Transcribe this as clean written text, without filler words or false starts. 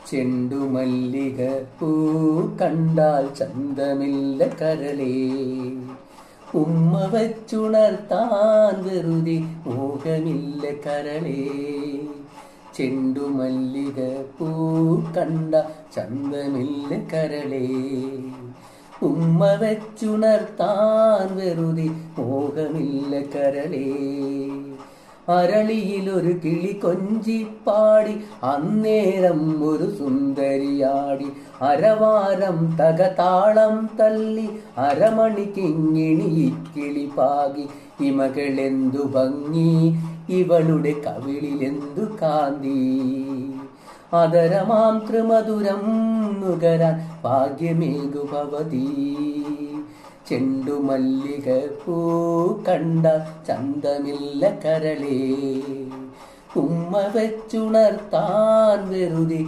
ചെണ്ടുമല്ലിക പൂ കണ്ടാൽ ചന്തമില്ല കരളേ, ഉമ്മ വച്ചുണർത്താൻ വെറുതെ മോഹമില്ല കരളേ. ചെണ്ടുമല്ലിക പൂ കണ്ട ചന്തമില്ല കരളേ, ഉമ്മ വച്ചുണർത്താൻ വെറുതെ മോഹമില്ല കരളേ. അരളിയിലൊരു കിളി കൊഞ്ചിപ്പാടി അന്നേരം ഒരു സുന്ദരിയാടി, അരവാരം തകതാളം തല്ലി അരമണിക്കിങ്ങിണി ഇക്കിളി പാകി. ഇമകളെന്തു ഭംഗി, ഇവളുടെ കവിളിലെന്തു കാന്തി, അതരമാം ത്രിമധുരം നുകരാൻ ഭാഗ്യമേകു ഭവതി. ചെണ്ടുമല്ലിക പൂ കണ്ട ചന്തമില്ല കരളേ, ഉമ്മ വെച്ചുണർത്താൻ വെറുതെ